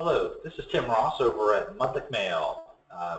Hello, this is Tim Ross over at Mudlick Mail.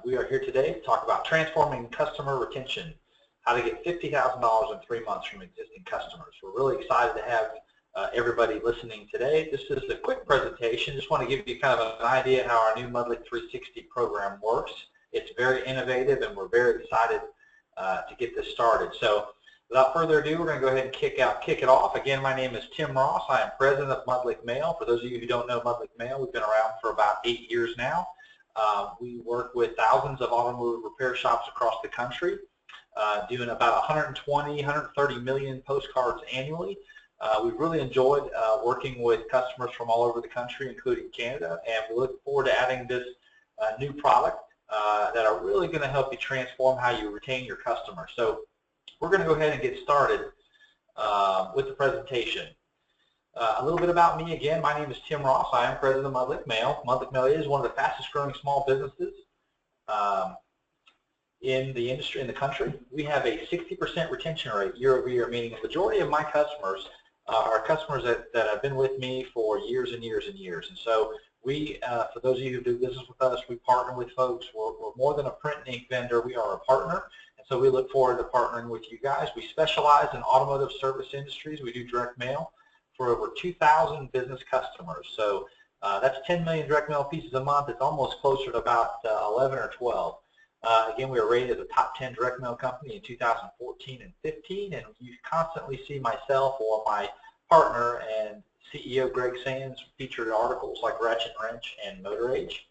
We are here today to talk about transforming customer retention, how to get $50,000 in 3 months from existing customers. We're really excited to have everybody listening today. This is a quick presentation. Just want to give you kind of an idea how our new Mudlick 360 program works. It's very innovative and we're very excited to get this started. So without further ado, we're going to go ahead and kick it off. Again, my name is Tim Ross. I am president of Mudlick Mail. For those of you who don't know Mudlick Mail, we've been around for about 8 years now. We work with thousands of automotive repair shops across the country, doing about 120, 130 million postcards annually. We've really enjoyed working with customers from all over the country, including Canada, and we look forward to adding this new product that are really going to help you transform how you retain your customers. So we're going to go ahead and get started with the presentation. A little bit about me again. My name is Tim Ross. I am president of Mudlick Mail. Mudlick Mail is one of the fastest growing small businesses in the industry, in the country. We have a 60% retention rate year over year, meaning the majority of my customers are customers that have been with me for years and years and years. And so we, for those of you who do business with us, we partner with folks. We're more than a print and ink vendor. We are a partner. So we look forward to partnering with you guys. We specialize in automotive service industries. We do direct mail for over 2,000 business customers. So that's 10 million direct mail pieces a month. It's almost closer to about 11 or 12. Again, we were rated as a top 10 direct mail company in 2014 and 15, and you constantly see myself or my partner and CEO Greg Sands featured articles like Ratchet Wrench and Motor Age.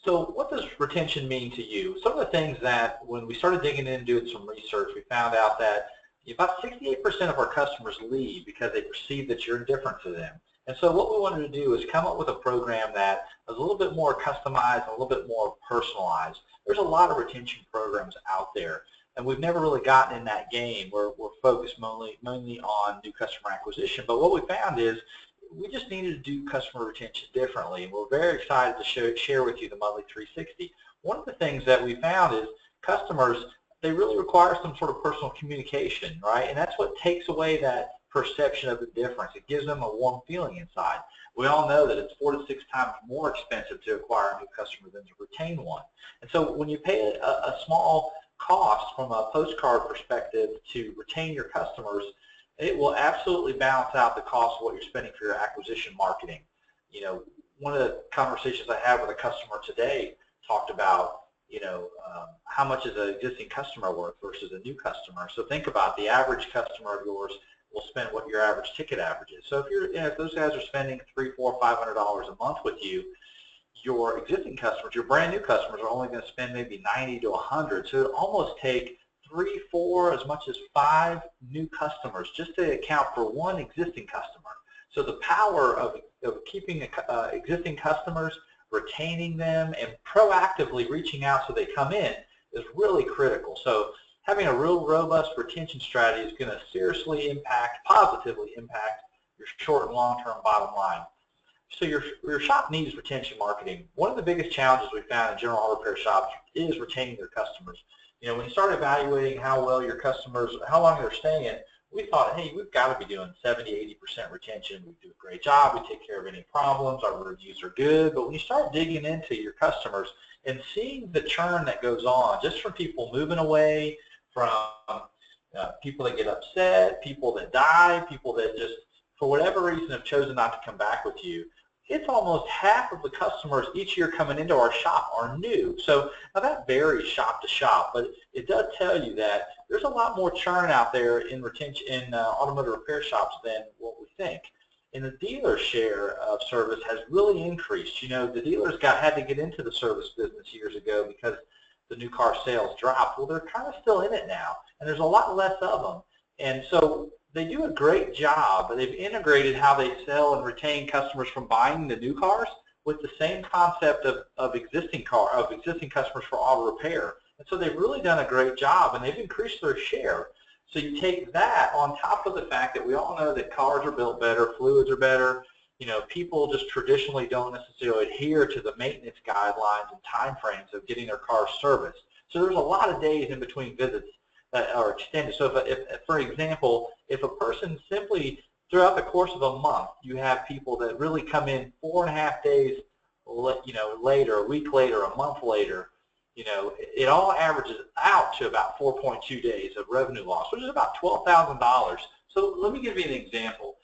So what does retention mean to you? Some of the things that when we started digging in and doing some research, we found out that about 68% of our customers leave because they perceive that you're indifferent to them. And so what we wanted to do is come up with a program that is a little bit more customized, a little bit more personalized. There's a lot of retention programs out there, and we've never really gotten in that game. We're focused mainly on new customer acquisition. But what we found is we just needed to do customer retention differently, and we're very excited to share with you the Mudlick 360. One of the things that we found is customers, they really require some sort of personal communication, right? And that's what takes away that perception of the difference. It gives them a warm feeling inside. We all know that it's 4 to 6 times more expensive to acquire a new customer than to retain one. And so when you pay a small cost from a postcard perspective to retain your customers, it will absolutely balance out the cost of what you're spending for your acquisition marketing. You know, one of the conversations I had with a customer today talked about, how much is an existing customer worth versus a new customer. So think about the average customer of yours will spend what your average ticket average is. So if those guys are spending $300, $400, $500 a month with you, your existing customers, your brand new customers, are only going to spend maybe 90 to 100. So it almost take 3, 4, as much as 5 new customers just to account for one existing customer. So the power of keeping existing customers, retaining them, and proactively reaching out so they come in is really critical. So having a real robust retention strategy is going to seriously positively impact your short and long-term bottom line. So your shop needs retention marketing. One of the biggest challenges we found in general auto repair shops is retaining their customers. When you start evaluating how well your customers, how long they're staying, we thought, hey, we've got to be doing 70, 80% retention. We do a great job. We take care of any problems. Our reviews are good. But when you start digging into your customers and seeing the churn that goes on, just from people moving away, from people that get upset, people that die, people that just, for whatever reason, have chosen not to come back with you, it's almost half of the customers each year coming into our shop are new. So now that varies shop to shop, but it does tell you that there's a lot more churn out there in retention in automotive repair shops than what we think. And the dealer share of service has really increased. The dealers had to get into the service business years ago because the new car sales dropped. Well, they're kind of still in it now, and there's a lot less of them. And so they do a great job. They've integrated how they sell and retain customers from buying the new cars with the same concept of existing customers for auto repair. And so they've really done a great job, and they've increased their share. So you take that on top of the fact that we all know that cars are built better, fluids are better. People just traditionally don't necessarily adhere to the maintenance guidelines and time frames of getting their cars serviced. So there's a lot of days in between visits that are extended. So if for example, if a person simply throughout the course of a month, you have people that really come in 4.5 days, later, a week later, a month later. It all averages out to about 4.2 days of revenue loss, which is about $12,000. So let me give you an example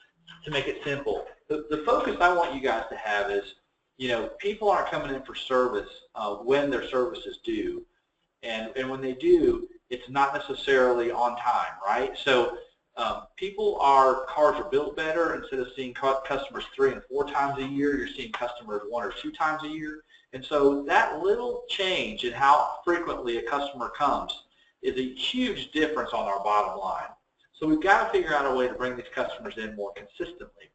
to make it simple. The focus I want you guys to have is, people aren't coming in for service when their service is due, and when they do, it's not necessarily on time, right? So cars are built better. Instead of seeing customers 3 and 4 times a year, you're seeing customers 1 or 2 times a year. And so that little change in how frequently a customer comes is a huge difference on our bottom line. So we've got to figure out a way to bring these customers in more consistently.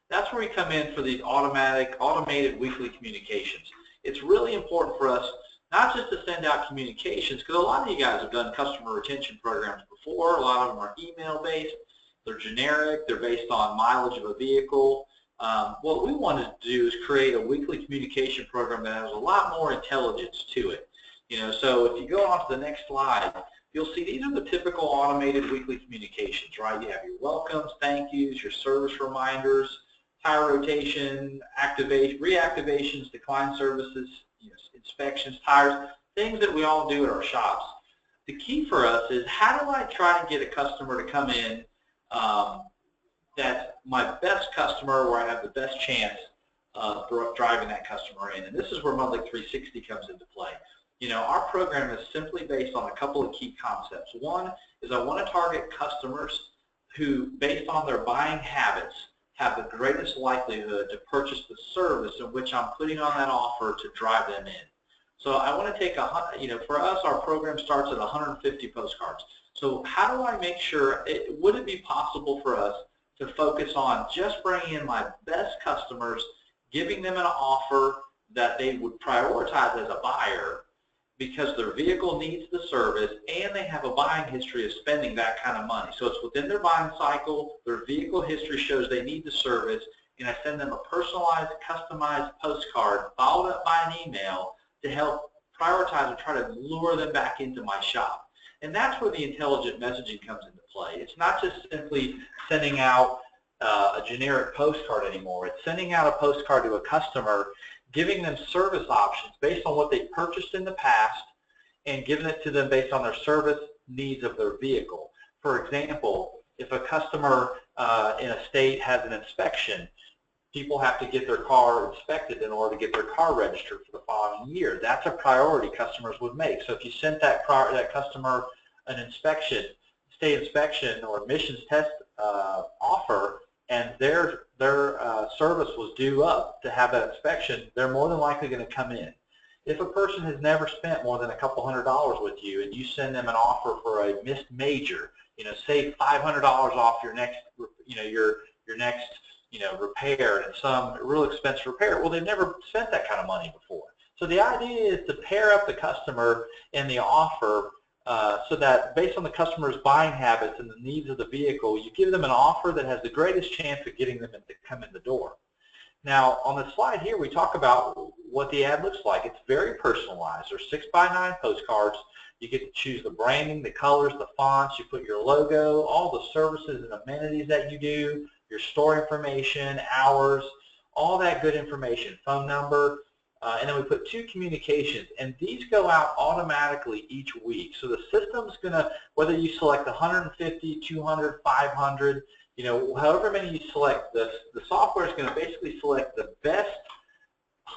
That's where we come in for these automated weekly communications. It's really important for us not just to send out communications, because a lot of you guys have done customer retention programs before. A lot of them are email-based. They're generic. They're based on mileage of a vehicle. What we want to do is create a weekly communication program that has a lot more intelligence to it. So if you go on to the next slide, you'll see these are the typical automated weekly communications, right? You have your welcomes, thank yous, your service reminders, tire rotation, reactivations, decline services, inspections, tires, things that we all do at our shops. The key for us is, how do I try to get a customer to come in that's my best customer, where I have the best chance of driving that customer in? And this is where Mudlick 360 comes into play. Our program is simply based on a couple of key concepts. One is, I want to target customers who, based on their buying habits, have the greatest likelihood to purchase the service in which I'm putting on that offer to drive them in. So I want to take for us, our program starts at 150 postcards. So how do I make sure, would it be possible for us to focus on just bringing in my best customers, giving them an offer that they would prioritize as a buyer because their vehicle needs the service and they have a buying history of spending that kind of money. So it's within their buying cycle, their vehicle history shows they need the service, and I send them a personalized, customized postcard followed up by an email to help prioritize and try to lure them back into my shop. And that's where the intelligent messaging comes into play. It's not just simply sending out a generic postcard anymore. It's sending out a postcard to a customer, giving them service options based on what they purchased in the past, and giving it to them based on their service needs of their vehicle. For example, if a customer in a state has an inspection, people have to get their car inspected in order to get their car registered for the following year. That's a priority customers would make. So if you sent that customer an inspection, state inspection or emissions test offer, and their service was due up to have that inspection, they're more than likely going to come in. If a person has never spent more than a couple $100s with you, and you send them an offer for a missed major, save $500 off your next, your next, repair, and some real expensive repair, well, they've never spent that kind of money before. So the idea is to pair up the customer and the offer so that based on the customer's buying habits and the needs of the vehicle, you give them an offer that has the greatest chance of getting them to come in the door. Now, on the slide here, we talk about what the ad looks like. It's very personalized. There's 6x9 postcards. You get to choose the branding, the colors, the fonts. You put your logo, all the services and amenities that you do, your store information, hours, all that good information, phone number, and then we put 2 communications, and these go out automatically each week. So the system's going to, whether you select 150, 200, 500, however many you select, the software is going to basically select the best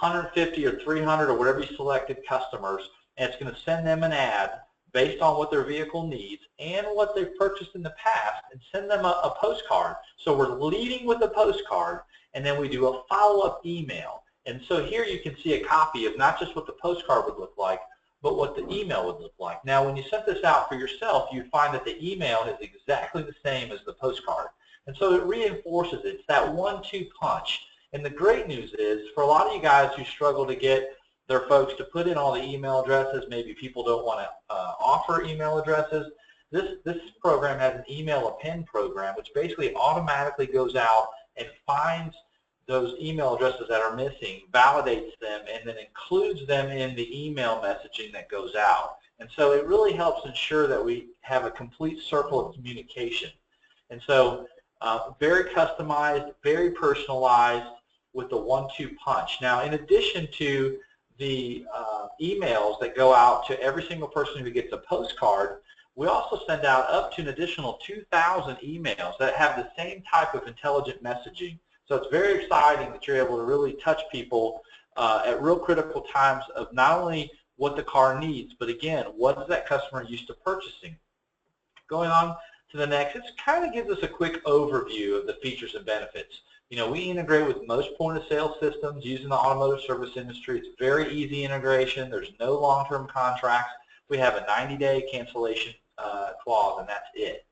150 or 300 or whatever you selected customers, and it's going to send them an ad based on what their vehicle needs and what they've purchased in the past, and send them a postcard. So we're leading with a postcard, and then we do a follow-up email. And so here you can see a copy of not just what the postcard would look like, but what the email would look like. Now, when you sent this out for yourself, you find that the email is exactly the same as the postcard. And so it reinforces it. It's that 1-2 punch. And the great news is, for a lot of you guys who struggle to get their folks to put in all the email addresses, maybe people don't want to offer email addresses, this program has an email append program, which basically automatically goes out and finds those email addresses that are missing, validates them, and then includes them in the email messaging that goes out. And so it really helps ensure that we have a complete circle of communication. And so Very customized, very personalized with the 1-2 punch. Now, in addition to the emails that go out to every single person who gets a postcard, we also send out up to an additional 2,000 emails that have the same type of intelligent messaging. So it's very exciting that you're able to really touch people at real critical times of not only what the car needs, but again, what is that customer used to purchasing. Going on to the next, it kind of gives us a quick overview of the features and benefits. You know, we integrate with most point-of-sale systems using the automotive service industry. It's very easy integration. There's no long-term contracts. We have a 90-day cancellation clause, and that's it.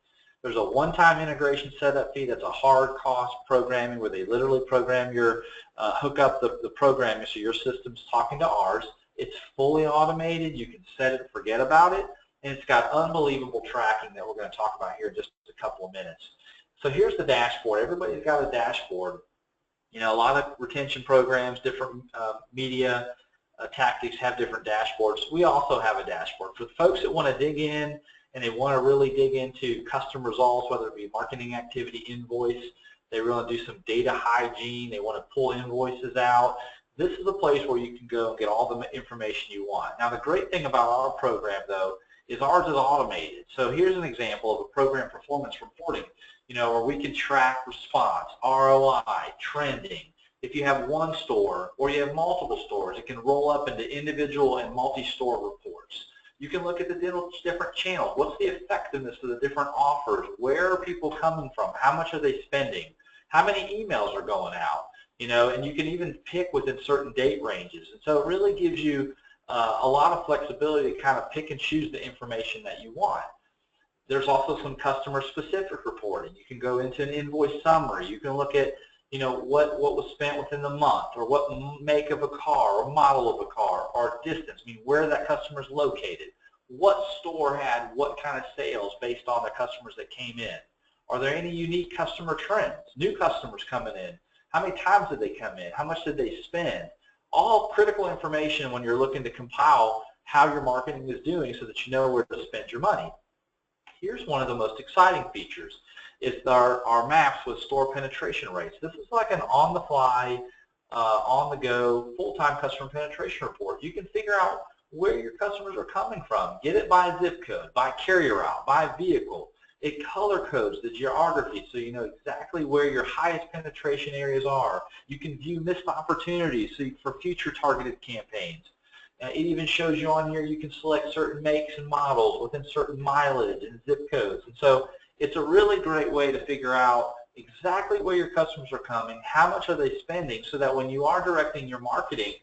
There's a one-time integration setup fee. That's a hard cost programming where they literally program your, hook up the programming so your system's talking to ours. It's fully automated. You can set it and forget about it. And it's got unbelievable tracking that we're going to talk about here in just a couple of minutes. So here's the dashboard. Everybody's got a dashboard. You know, a lot of retention programs, different media tactics have different dashboards. We also have a dashboard. For the folks that want to dig in and they want to really dig into custom results, whether it be marketing activity, invoice, they want to do some data hygiene, they want to pull invoices out, this is a place where you can go and get all the information you want. Now, the great thing about our program, though, is ours is automated. So here's an example of a program performance reporting, you know, where we can track response, ROI, trending. If you have one store or you have multiple stores, it can roll up into individual and multi-store reports. You can look at the different channels. What's the effectiveness of the different offers? Where are people coming from? How much are they spending? How many emails are going out? You know, and you can even pick within certain date ranges. And so it really gives you a lot of flexibility to kind of pick and choose the information that you want. There's also some customer-specific reporting. You can go into an invoice summary. You can look at, you know, what was spent within the month, or what make of a car, or model of a car, or distance. I mean, where that customer is located. What store had what kind of sales based on the customers that came in. Are there any unique customer trends? New customers coming in. How many times did they come in? How much did they spend? All critical information when you're looking to compile how your marketing is doing so that you know where to spend your money. Here's one of the most exciting features. It's our maps with store penetration rates. This is like an on-the-fly, on-the-go, full-time customer penetration report. You can figure out where your customers are coming from. Get it by zip code, by carrier route, by vehicle. It color codes the geography so you know exactly where your highest penetration areas are. You can view missed opportunities for future targeted campaigns. It even shows you on here you can select certain makes and models within certain mileage and zip codes. And so it's a really great way to figure out exactly where your customers are coming, how much are they spending, so that when you are directing your marketing,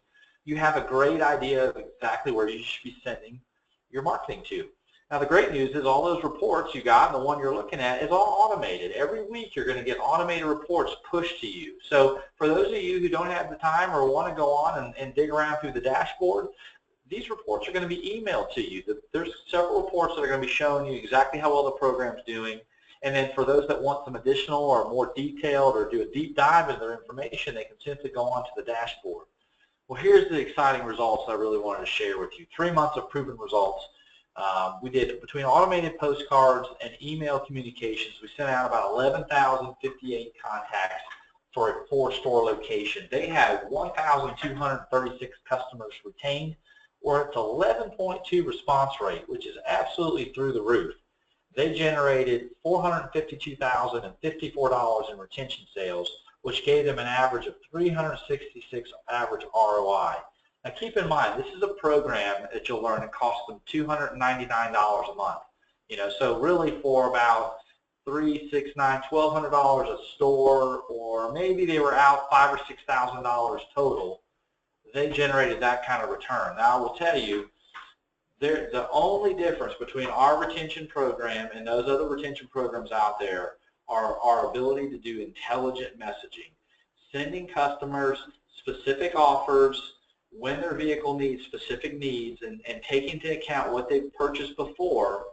you have a great idea of exactly where you should be sending your marketing to. Now, the great news is all those reports you got, and the one you're looking at, is all automated. Every week you're going to get automated reports pushed to you. So for those of you who don't have the time or want to go on and dig around through the dashboard, these reports are going to be emailed to you. There's several reports that are going to be showing you exactly how well the program's doing. And then for those that want some additional or more detailed or do a deep dive into their information, they can simply go onto the dashboard. Well, here's the exciting results I really wanted to share with you. 3 months of proven results. We did, between automated postcards and email communications, we sent out about 11,058 contacts for a 4-store location. They had 1,236 customers retained, or it's 11.2 response rate, which is absolutely through the roof. They generated $452,054 in retention sales, which gave them an average of 366 average ROI. Now keep in mind, this is a program that you'll learn that costs them $299 a month. You know, so really for about $1,200 a store, or maybe they were out $5,000 or $6,000 total, they generated that kind of return. Now I will tell you, the only difference between our retention program and those other retention programs out there are our ability to do intelligent messaging, sending customers specific offers when their vehicle needs specific needs, and taking into account what they've purchased before.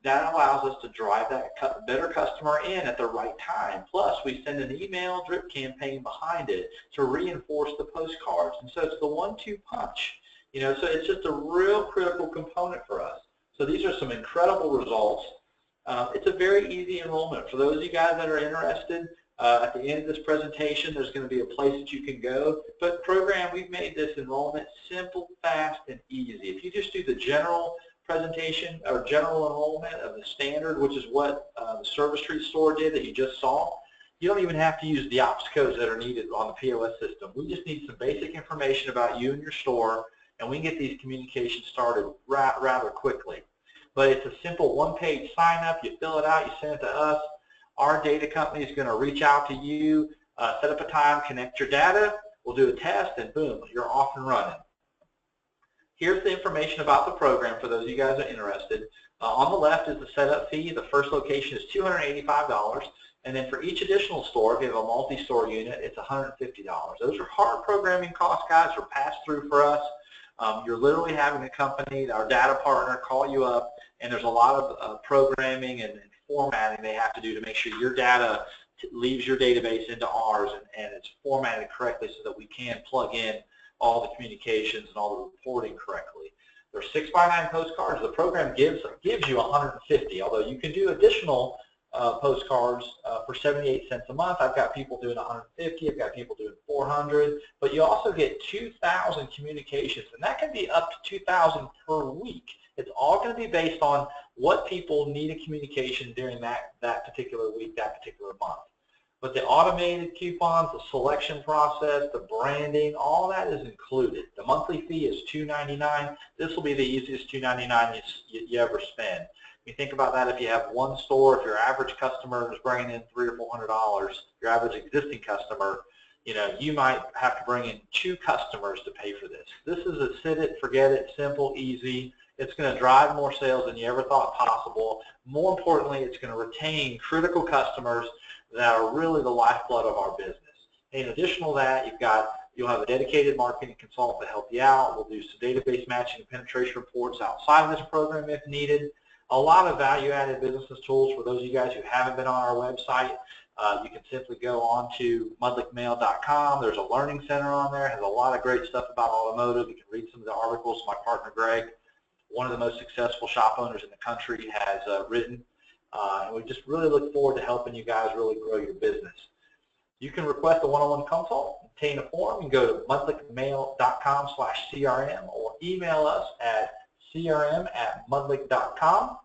That allows us to drive that better customer in at the right time. Plus, we send an email drip campaign behind it to reinforce the postcards. And so it's the 1-2 punch. You know, so it's just a real critical component for us. So these are some incredible results. It's a very easy enrollment. For those of you guys that are interested, at the end of this presentation, there's going to be a place that you can go. But program, we've made this enrollment simple, fast, and easy. If you just do the general presentation or general enrollment of the standard, which is what the Service Street store did that you just saw, you don't even have to use the ops codes that are needed on the POS system. We just need some basic information about you and your store, and we can get these communications started rather quickly. But it's a simple one-page sign-up. You fill it out, you send it to us. Our data company is going to reach out to you, set up a time, connect your data. We'll do a test, and boom, you're off and running. Here's the information about the program for those of you guys that are interested. On the left is the setup fee. The first location is $285. And then for each additional store, if you have a multi-store unit, it's $150. Those are hard programming costs, guys, are passed through for us. You're literally having a company, our data partner, call you up, and there's a lot of programming and formatting they have to do to make sure your data leaves your database into ours and it's formatted correctly so that we can plug in all the communications and all the reporting correctly. There's 6x9 postcards. The program gives you 150, although you can do additional postcards for 78 cents a month. I've got people doing 150, I've got people doing 400, but you also get 2,000 communications, and that can be up to 2,000 per week. It's all going to be based on what people need a communication during that particular week, that particular month. But the automated coupons, the selection process, the branding, all that is included. The monthly fee is $2.99. This will be the easiest $2.99 you ever spend. You think about that. If you have one store, if your average customer is bringing in $300 or $400, your average existing customer, you might have to bring in 2 customers to pay for this. This is a sit it, forget it, simple, easy. It's going to drive more sales than you ever thought possible. More importantly, it's going to retain critical customers that are really the lifeblood of our business. In addition to that, you'll have a dedicated marketing consultant to help you out. We'll do some database matching and penetration reports outside of this program if needed. A lot of value-added business tools for those of you guys who haven't been on our website. You can simply go on to mudlickmail.com. There's a learning center on there. It has a lot of great stuff about automotive. You can read some of the articles my partner Greg, one of the most successful shop owners in the country, has written. And we just really look forward to helping you guys really grow your business. You can request a one-on-one consult, obtain a form, and go to mudlickmail.com/CRM or email us at crm@mudlick.com.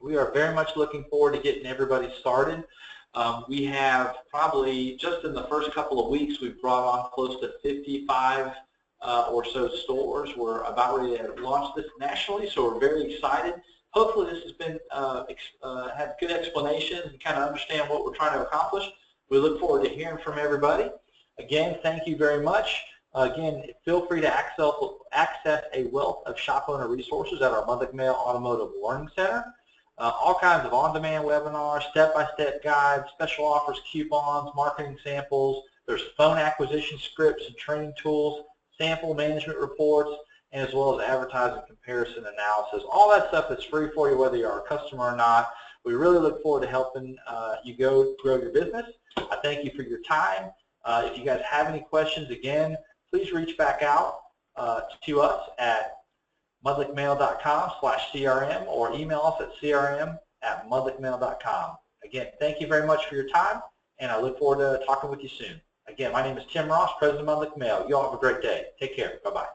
We are very much looking forward to getting everybody started. We have probably, just in the first couple of weeks, we've brought on close to 55 or so stores. We're about ready to launch this nationally, so we're very excited. Hopefully this has been had good explanations and kind of understand what we're trying to accomplish. We look forward to hearing from everybody. Again, thank you very much. Again, feel free to access a wealth of shop owner resources at our Mudlick Mail Automotive Learning Center. All kinds of on-demand webinars, step-by-step guides, special offers, coupons, marketing samples. There's phone acquisition scripts and training tools, sample management reports, and as well as advertising comparison analysis. All that stuff is free for you whether you're a customer or not. We really look forward to helping you grow your business. I thank you for your time. If you guys have any questions, again, please reach back out to us at mudlickmail.com/CRM or email us at crm@mudlickmail.com. Again, thank you very much for your time, and I look forward to talking with you soon. Again, my name is Tim Ross, President of Mudlick Mail. You all have a great day. Take care. Bye-bye.